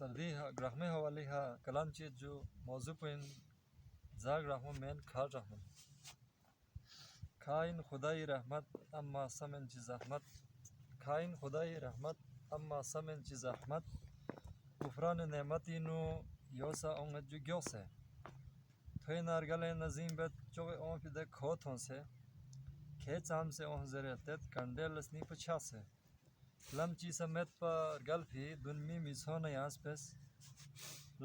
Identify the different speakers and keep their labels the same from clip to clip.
Speaker 1: सर्दी ग्राहमे हवाली हा कलाम चीज जो मौजू पे जाग रहमो मैन खाल रहमो खाइन खुदाई रहमत अम्मा समेन ची जहमत खाइन खुदाई रहमत अम्मा समेन ची जहमत गुफरान नेमती नु योसा ओंग जो ग्योसे थोय नारगले नजीम बेत चोगे ओं फिदे खोथों से खेच हम से ओं जरे तेत कंडेल स्नी पछासे लमची समेत पर गल्फी दुनमी मिसोन यास पेस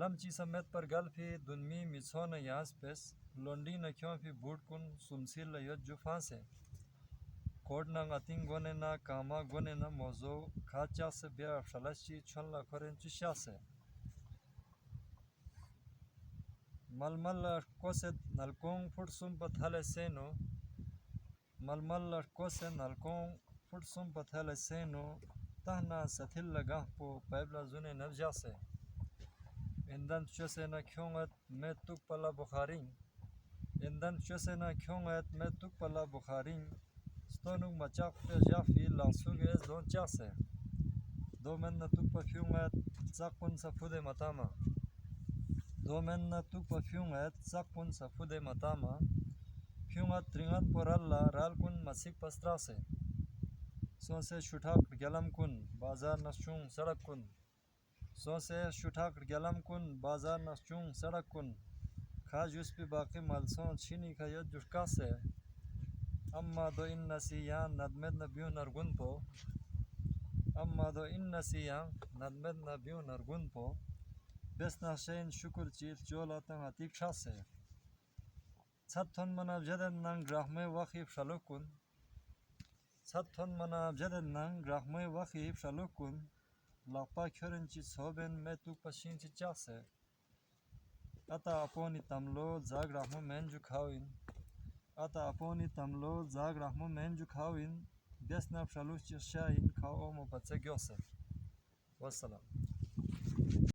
Speaker 1: लमची समेत पर गल्फी दुनमी मिसोन यास पेस लोंडी न क्यों फी बूट कुन सुमसिल लयत जुफा से कोड न अतिंग गोने ना कामा गोने ना मोजो खाचा से बिया फलशी छन ला करें चुशा से मलमल कोसे नलकों फुट सुम पथले सेनो मलमल कोसे नलकों फुट सुम पथले सेनो तहना सथिल लगा पो पैबला जुने नवजा से इंदन चुसे न क्योंगत मैं तुक पला बुखारिंग इंदन चुसे न क्योंगत मैं तुक पला बुखारिंग स्तोनुक मचाक पे जाफी लासुगे दोन चासे दो men na तुक परफ्यूंगत zakun safude matama दो men na तुक परफ्यूंगत zakun safude matama फ्यूंगत त्रिंगन पोरल्ला रालकुन मसिक पस्त्रासे सोसे शुठाक गलम कुन बाजार नशुंग सड़क कुन सोसे शुठाक गलम कुन बाजार नशुंग सड़क कुन खाज उस पे बाकी मलसों छीनी का यद जुटका से अम्मा दो इन नसियान नदमेद नबियों नरगुन पो अम्मा दो इन नसियान नदमेद नबियों नरगुन पो बेस नशेन शुक्र चील चोला तंग अतिक्षा से छत्थन मनाब जदन नंग ग्राहमे वखीफ शलुकुन छत्थन मनाब जदन नंग ग्राहमे वखीफ शलुकुन लापा ख्योरंची सोबेन में तू पशीन चिचा से अता अपोनी तमलो जाग रहमो मैन जुखाविन अता अपोनी तमलो जाग रहमो मैन जुखाविन बेसना फलुच शाइन खाओ मो बच्चे ग्योसे वस्सलाम।